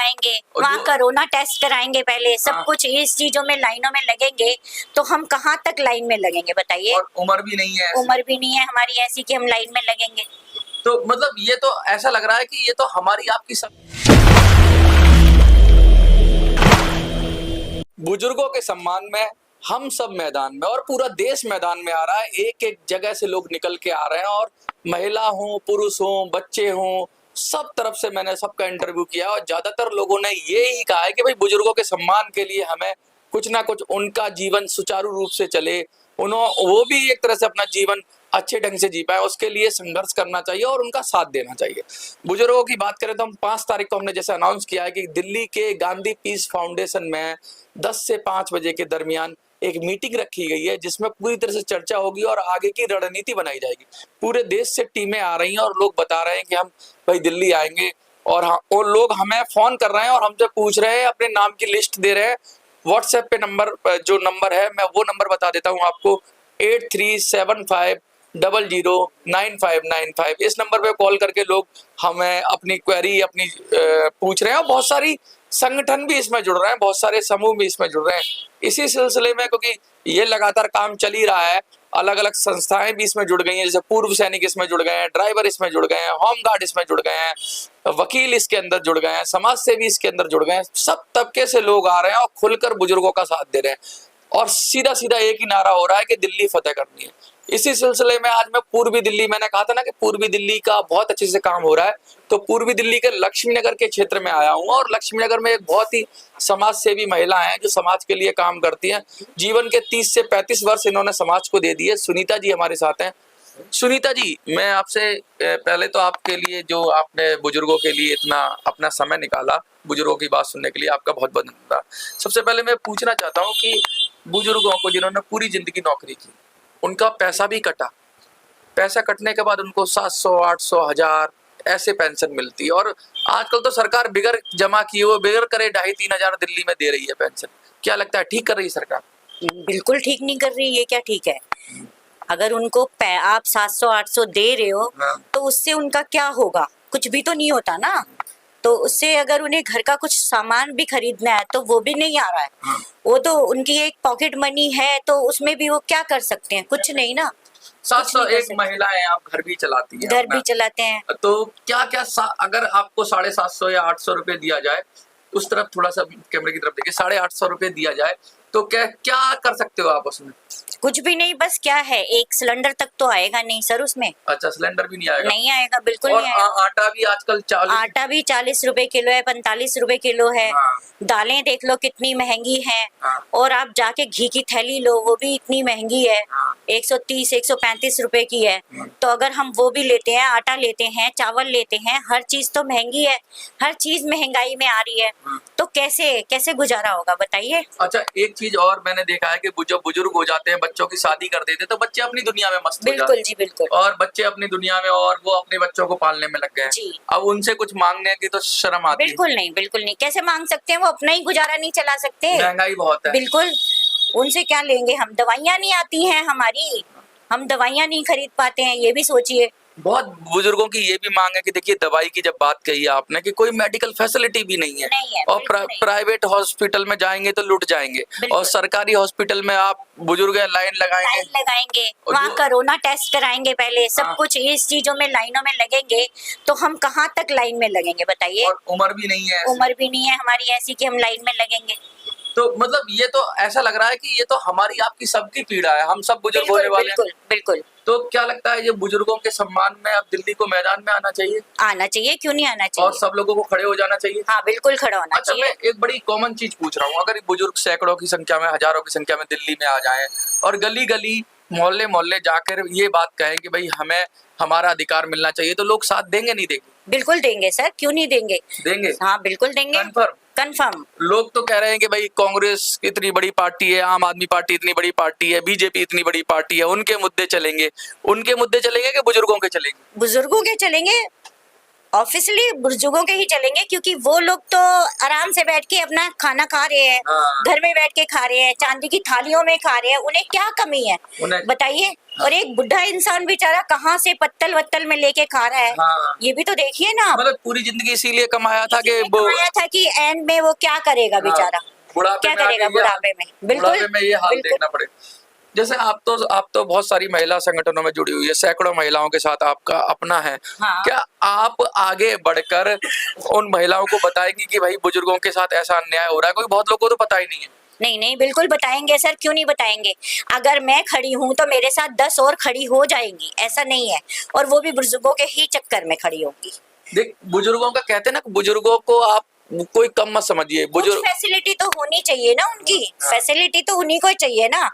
लगाएंगे, वहाँ corona test कराएंगे, पहले सब कुछ इस चीजों में लाइनों में लगेंगे तो हम कहाँ तक लाइन में लगेंगे बताइए। और उम्र भी नहीं है, उम्र भी नहीं है हमारी ऐसी कि हम लाइन में लगेंगे। तो मतलब ये तो ऐसा लग रहा है कि ये तो हमारी आपकी सब बुजुर्गों के सम्मान में हम सब मैदान में और पूरा देश मैदान में आ रहा है। एक एक जगह से लोग निकल के आ रहे हैं और महिला हो, पुरुष हो, बच्चे हो, सब तरफ से मैंने सबका इंटरव्यू किया और ज्यादातर लोगों ने ये ही कहा है कि भाई बुजुर्गों के सम्मान के लिए हमें कुछ ना कुछ उनका जीवन सुचारू रूप से चले, वो भी एक तरह से अपना जीवन अच्छे ढंग से जी पाए, उसके लिए संघर्ष करना चाहिए और उनका साथ देना चाहिए। बुजुर्गों की बात करें तो हम 5 तारीख को हमने जैसे अनाउंस किया है कि दिल्ली के गांधी पीस फाउंडेशन में 10 से 5 बजे के दरमियान एक मीटिंग रखी गई है जिसमें पूरी तरह से चर्चा होगी और आगे की रणनीति बनाई जाएगी। पूरे देश से टीमें आ रही हैं और लोग बता रहे हैं कि हम भाई दिल्ली आएंगे और वो लोग हमें फोन कर रहे हैं और हमसे पूछ रहे हैं, अपने नाम की लिस्ट दे रहे हैं। व्हाट्सएप पे नंबर, जो नंबर है मैं वो नंबर बता देता हूँ आपको, 8375009595। इस नंबर पे कॉल करके लोग हमें अपनी क्वेरी अपनी पूछ रहे हैं और बहुत सारी संगठन भी इसमें जुड़ रहे हैं, बहुत सारे समूह भी इसमें जुड़ रहे हैं। इसी सिलसिले में क्योंकि ये लगातार काम चल ही रहा है, अलग अलग संस्थाएं भी इसमें जुड़ गई हैं, जैसे पूर्व सैनिक इसमें जुड़ गए हैं, ड्राइवर इसमें जुड़ गए हैं, होमगार्ड इसमें जुड़ गए हैं, वकील इसके अंदर जुड़ गए हैं, समाज सेवी इसके अंदर जुड़ गए हैं। सब तबके से लोग आ रहे हैं और खुलकर बुजुर्गों का साथ दे रहे हैं और सीधा सीधा एक ही नारा हो रहा है कि दिल्ली फतेह करनी है। इसी सिलसिले में आज मैं पूर्वी दिल्ली, मैंने कहा था ना कि पूर्वी दिल्ली का बहुत अच्छे से काम हो रहा है, तो पूर्वी दिल्ली के लक्ष्मी नगर के क्षेत्र में आया हूँ और लक्ष्मी नगर में एक बहुत ही समाज सेवी महिला है जो समाज के लिए काम करती हैं। जीवन के 30 से 35 वर्ष इन्होंने समाज को दे दिए। सुनीता जी हमारे साथ हैं। सुनीता जी, मैं आपसे पहले तो आपके लिए, जो आपने बुजुर्गों के लिए इतना अपना समय निकाला बुजुर्गों की बात सुनने के लिए, आपका बहुत बहुत धन्यवाद। सबसे पहले मैं पूछना चाहता हूँ कि बुजुर्गों को जिन्होंने पूरी जिंदगी नौकरी की, उनका पैसा भी कटा, पैसा कटने के बाद उनको 700, 800, 1000 ऐसे पेंशन मिलती है और आजकल तो सरकार बिगर जमा किए हुए, बिगर करे 2,500-3,000 दिल्ली में दे रही है पेंशन। क्या लगता है ठीक कर रही है सरकार? बिल्कुल ठीक नहीं कर रही, ये क्या ठीक है। अगर उनको आप 700-800 दे रहे हो तो उससे उनका क्या होगा, कुछ भी तो नहीं होता ना। तो उससे अगर उन्हें घर का कुछ सामान भी खरीदना है तो वो भी नहीं आ रहा है। वो तो उनकी एक पॉकेट मनी है, तो उसमें भी वो क्या कर सकते हैं, कुछ नहीं ना। 700 एक महिला है, आप घर भी चलाती हैं, घर भी चलाते हैं, तो क्या क्या अगर आपको 750 या 800 रुपए दिया जाए, उस तरफ थोड़ा सा कैमरे की तरफ देखिए, 850 रुपए दिया जाए तो क्या क्या कर सकते हो आप उसमें? कुछ भी नहीं, बस क्या है, एक सिलेंडर तक तो आएगा नहीं सर उसमें। अच्छा, सिलेंडर भी नहीं आएगा? नहीं आएगा, बिल्कुल और नहीं आएगा। आटा भी आजकल आटा भी 40 रुपए किलो है, 45 रुपए किलो है। दालें देख लो कितनी महंगी हैं। और आप जाके घी की थैली लो, वो भी इतनी महंगी है, 130 135 रुपए की है। तो अगर हम वो भी लेते हैं, आटा लेते हैं, चावल लेते हैं, हर चीज तो महंगी है, हर चीज महंगाई में आ रही है। तो कैसे कैसे गुजारा होगा बताइए। अच्छा, एक चीज और मैंने देखा है कि जो बुजुर्ग हो जाते हैं, बच्चों की शादी कर देते हैं, तो बच्चे अपनी दुनिया में मस्त हो जाते हैं। बिल्कुल जी, बिल्कुल। और बच्चे अपनी दुनिया में और वो अपने बच्चों को पालने में लग गए हैं। अब उनसे कुछ मांगने की तो शर्म आती है। बिल्कुल नहीं, बिल्कुल नहीं, कैसे मांग सकते हैं, वो अपना ही गुजारा नहीं चला सकते, महंगाई बहुत है। बिल्कुल, उनसे क्या लेंगे हम, दवाइयाँ नहीं आती हैं हमारी, हम दवाइयाँ नहीं खरीद पाते हैं, ये भी सोचिए। बहुत बुजुर्गों की ये भी मांग है कि देखिए, दवाई की जब बात कही आपने कि कोई मेडिकल फैसिलिटी भी नहीं है, और प्राइवेट हॉस्पिटल में जाएंगे तो लुट जाएंगे, और सरकारी हॉस्पिटल में आप बुजुर्ग लाइन लगाएंगे, वहाँ कोरोना टेस्ट कराएंगे, पहले सब कुछ इस चीजों में लाइनों में लगेंगे तो हम कहाँ तक लाइन में लगेंगे बताइए। और उम्र भी नहीं है, उम्र भी नहीं है हमारी ऐसी कि हम लाइन में लगेंगे। तो मतलब ये तो ऐसा लग रहा है कि ये तो हमारी आपकी सबकी पीड़ा है, हम सब बुजुर्ग होने वाले हैं। बिल्कुल बिल्कुल। तो क्या लगता है, ये बुजुर्गों के सम्मान में अब दिल्ली को मैदान में आना चाहिए? आना चाहिए, क्यों नहीं आना चाहिए। और सब लोगों को खड़े हो जाना चाहिए। हाँ, बिल्कुल खड़ा होना चाहिए। मैं एक बड़ी कॉमन चीज पूछ रहा हूँ, अगर बुजुर्ग सैकड़ों की संख्या में, हजारों की संख्या में दिल्ली में आ जाएं और गली गली मोहल्ले मोहल्ले जाकर ये बात कहें कि भाई हमें हमारा अधिकार मिलना चाहिए, तो लोग साथ देंगे नहीं देंगे? बिल्कुल देंगे सर, क्यों नहीं देंगे, देंगे। हाँ बिल्कुल देंगे, कंफर्म। लोग तो कह रहे हैं कि भाई कांग्रेस इतनी बड़ी पार्टी है, आम आदमी पार्टी इतनी बड़ी पार्टी है, बीजेपी इतनी बड़ी पार्टी है, उनके मुद्दे चलेंगे कि बुजुर्गों के चलेंगे? बुजुर्गों के चलेंगे, ऑब्वियसली बुजुर्गों के ही चलेंगे, क्योंकि वो लोग तो आराम से बैठ के अपना खाना खा रहे हैं, हाँ। घर में बैठ के खा रहे हैं, चांदी की थालियों में खा रहे हैं, उन्हें क्या कमी है उन्हें- बताइए। और एक बुढ़ा इंसान बेचारा कहाँ से पत्तल वत्तल में लेके खा रहा है, हाँ। ये भी तो देखिए ना आप। मतलब पूरी जिंदगी इसीलिए कमाया था कि इसलिए वो कमाया था कि एंड में वो क्या करेगा बेचारा, बुढ़ापे क्या में आके करेगा ये बुढ़ापे में। बिल्कुल बुढ़ापे में ये हाल बिल्कुल। देखना पड़े। जैसे आप तो बहुत सारी महिला संगठनों में जुड़ी हुई है, सैकड़ों महिलाओं के साथ आपका अपना है। हाँ। क्या आप आगे बढ़कर उन महिलाओं को बताएंगी कि भाई बुजुर्गों के साथ ऐसा अन्याय हो रहा है? क्योंकि बहुत लोगों को तो पता ही नहीं है। नहीं नहीं, बिल्कुल बताएंगे सर, क्यों नहीं बताएंगे। अगर मैं खड़ी हूँ तो मेरे साथ 10 और खड़ी हो जाएंगी, ऐसा नहीं है, और वो भी बुजुर्गों के ही चक्कर में खड़ी होंगी। देख, बुजुर्गों का कहते हैं ना, बुजुर्गों को आप कोई कम मत समझिए। कुछ बुजुर्ग फैसिलिटी तो होनी चाहिए ना उनकी, फैसिलिटी तो उन्हीं को चाहिए ना।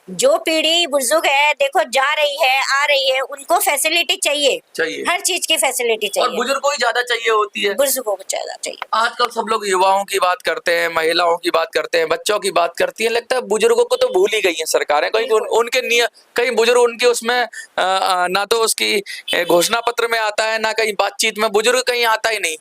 जो पीढ़ी बुजुर्ग है देखो जा रही है आ रही है, उनको फैसिलिटी चाहिए, चाहिए। हर चीज की फैसिलिटी और चाहिए। बुजुर्गों को ही ज्यादा चाहिए होती है। बुजुर्गों को ज्यादा चाहिए। आजकल सब लोग युवाओं की बात करते हैं, महिलाओं की बात करते हैं, बच्चों की बात करती हैं, लगता है बुजुर्गों को तो भूल ही गई हैं सरकारें। कहीं उनके नियम, कहीं बुजुर्ग उनके उसमें ना तो उसकी घोषणा पत्र में आता है, ना कहीं बातचीत में बुजुर्ग कहीं आता ही नहीं।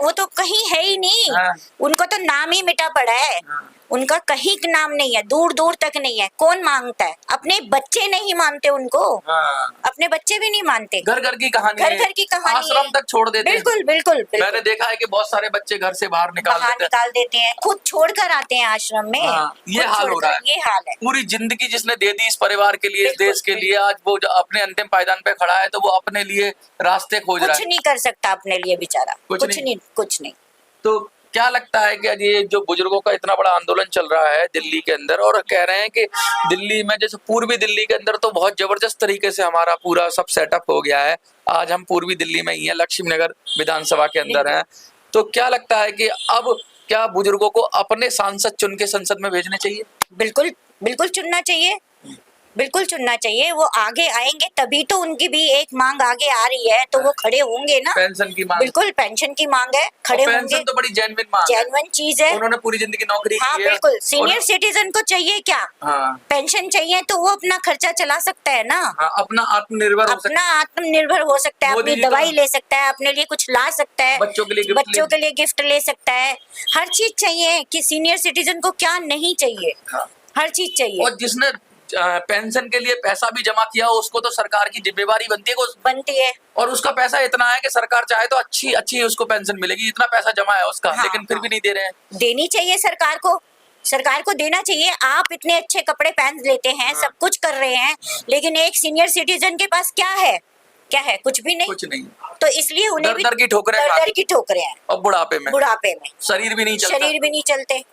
वो तो कहीं है ही नहीं। हाँ। उनको तो नाम ही मिटा पड़ा है। उनका कहीं नाम नहीं है, दूर दूर तक नहीं है। कौन मांगता है? अपने बच्चे नहीं मानते उनको। अपने बच्चे भी नहीं मानते। घर घर की कहानी घर है। घर की कहानी आश्रम है। तक छोड़ देते हैं। बिल्कुल बिल्कुल बिल्कुल। मैंने देखा है कि बहुत सारे बच्चे घर से बाहर निकाल बाहर देते हैं। निकाल देते हैं, खुद छोड़कर आते हैं आश्रम में। हाँ, ये खुद हाल हो रहा है। छोड़कर, ये हाल है। पूरी जिंदगी जिसने दे दी इस परिवार के लिए, इस बिल्कुल, देश के लिए, आज वो जो अपने अंतिम पायदान पे खड़ा है, तो वो अपने लिए रास्ते खोज रहा कुछ है। नहीं कर सकता अपने लिए बेचारा, कुछ कुछ नहीं। नहीं, कुछ नहीं। तो क्या लगता है कि आज ये जो बुजुर्गों का इतना बड़ा आंदोलन चल रहा है दिल्ली के अंदर, और कह रहे हैं कि दिल्ली में, जैसे पूर्वी दिल्ली के अंदर तो बहुत जबरदस्त तरीके से हमारा पूरा सब सेटअप हो गया है। आज हम पूर्वी दिल्ली में ही हैं, लक्ष्मी नगर विधानसभा के अंदर हैं। तो क्या लगता है कि अब क्या बुजुर्गों को अपने सांसद चुन के संसद में भेजने चाहिए? बिल्कुल बिल्कुल चुनना चाहिए, बिल्कुल चुनना चाहिए। वो आगे आएंगे तभी तो उनकी भी एक मांग आगे आ रही है, तो वो खड़े होंगे ना। पेंशन की मांग। बिल्कुल पेंशन की मांग है, खड़े और होंगे। पेंशन तो बड़ी जेन्युइन मांग है। जेन्युइन चीज है। उन्होंने पूरी जिंदगी नौकरी हाँ की है। बिल्कुल, सीनियर सिटीजन को चाहिए क्या? हाँ। पेंशन चाहिए तो वो अपना खर्चा चला सकता है ना। हाँ, अपना आत्मनिर्भर हो सकता अपना आत्मनिर्भर हो सकता है, मोदी अपनी जी तो- दवाई ले सकता है, अपने लिए कुछ ला सकता है, बच्चों के लिए गिफ्ट बच्चों के लिए गिफ्ट ले सकता है। हर चीज चाहिए कि सीनियर सिटीजन को क्या नहीं चाहिए। हाँ। हर चीज चाहिए। और जिसने पेंशन के लिए पैसा भी जमा किया हो, उसको तो सरकार की जिम्मेवारी बनती है बनती है। और उसका पैसा इतना है कि सरकार चाहे तो अच्छी अच्छी उसको पेंशन मिलेगी, इतना पैसा जमा है उसका। हाँ, लेकिन फिर भी नहीं दे रहे हैं। देनी चाहिए सरकार को, सरकार को देना चाहिए। आप इतने अच्छे कपड़े पहन लेते हैं, सब कुछ कर रहे हैं, लेकिन एक सीनियर सिटीजन के पास क्या है? क्या है? कुछ भी नहीं। कुछ नहीं। तो इसलिए उन्हें भी दर की ठोकरें दर खाते। की ठोकरें हैं। और बुढ़ापे में शरीर भी नहीं चलता। शरीर भी नहीं चलते।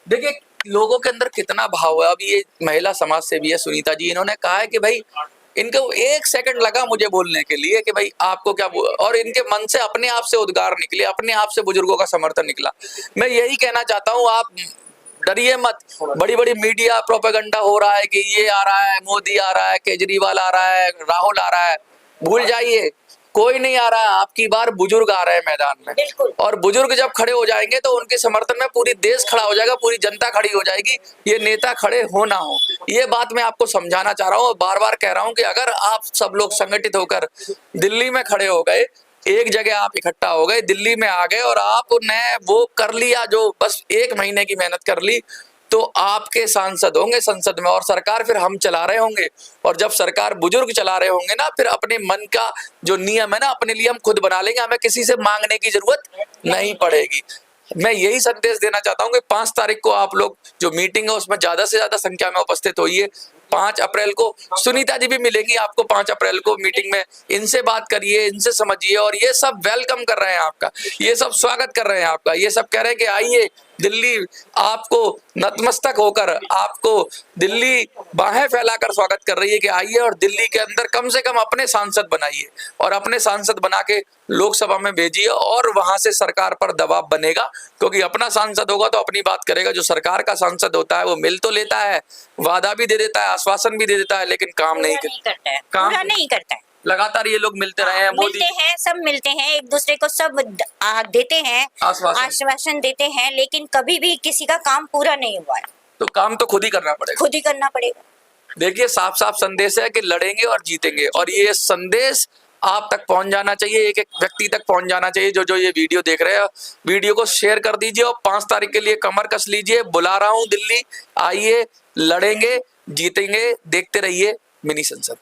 देखिए लोगों के अंदर कितना भाव है। अभी ये महिला समाज से भी है सुनीता जी, इन्होंने कहा है कि भाई इनको 1 सेकंड लगा मुझे बोलने के लिए कि भाई आपको क्या, और इनके मन से अपने आप से उद्गार निकले, अपने आप से बुजुर्गों का समर्थन निकला। मैं यही कहना चाहता हूँ, आप डरिए मत। बड़ी बड़ी मीडिया प्रोपेगेंडा हो रहा है कि ये आ रहा है, मोदी आ रहा है, केजरीवाल आ रहा है, राहुल आ रहा है, भूल जाइए, कोई नहीं आ रहा है। आपकी बार बुजुर्ग आ रहे हैं मैदान में। बिल्कुल। और बुजुर्ग जब खड़े हो जाएंगे तो उनके समर्थन में पूरी देश खड़ा हो जाएगा, पूरी जनता खड़ी हो जाएगी। ये नेता खड़े हो ना हो, ये बात मैं आपको समझाना चाह रहा हूँ। बार बार कह रहा हूँ कि अगर आप सब लोग संगठित होकर दिल्ली में खड़े हो गए, एक जगह आप इकट्ठा हो गए, दिल्ली में आ गए और आपने वो कर लिया जो बस 1 महीने की मेहनत कर ली, तो आपके सांसद होंगे संसद में और सरकार फिर हम चला रहे होंगे। और जब सरकार बुजुर्ग चला रहे होंगे ना, फिर अपने मन का जो नियम है ना, अपने लिए हम खुद बना लेंगे, हमें किसी से मांगने की जरूरत नहीं पड़ेगी। मैं यही संदेश देना चाहता हूँ कि 5 तारीख को आप लोग जो मीटिंग है उसमें ज्यादा से ज्यादा संख्या में उपस्थित होइए। 5 अप्रैल को सुनीता जी भी मिलेगी आपको। 5 अप्रैल को मीटिंग में इनसे बात करिए, इनसे समझिए। और ये सब वेलकम कर रहे हैं आपका, ये सब स्वागत कर रहे हैं आपका, ये सब कह रहे हैं कि आइए दिल्ली, आपको नतमस्तक होकर, आपको दिल्ली बाहें फैलाकर स्वागत कर रही है कि आइए और दिल्ली के अंदर कम से कम अपने सांसद बनाइए और अपने सांसद बना के लोकसभा में भेजिए और वहां से सरकार पर दबाव बनेगा। क्योंकि अपना सांसद होगा तो अपनी बात करेगा। जो सरकार का सांसद होता है वो मिल तो लेता है, वादा भी दे देता है, आश्वासन भी दे देता है, लेकिन काम नहीं करता है, काम पूरा नहीं करता है। लगातार ये लोग मिलते रहे हैं, मोदी मिलते हैं, सब मिलते हैं एक दूसरे को, सब देते हैं, आश्वासन देते हैं, लेकिन कभी भी किसी का काम पूरा नहीं हुआ है। तो काम तो खुद ही करना पड़ेगा, खुद ही करना पड़ेगा। देखिए साफ साफ संदेश है कि लड़ेंगे और जीतेंगे। और ये संदेश आप तक पहुंच जाना चाहिए, एक एक व्यक्ति तक पहुंच जाना चाहिए जो जो ये वीडियो देख रहे हैं। वीडियो को शेयर कर दीजिए और 5 तारीख के लिए कमर कस लीजिए। बुला रहा हूं दिल्ली, आइए, लड़ेंगे, जीतेंगे। देखते रहिए मिनी संसद।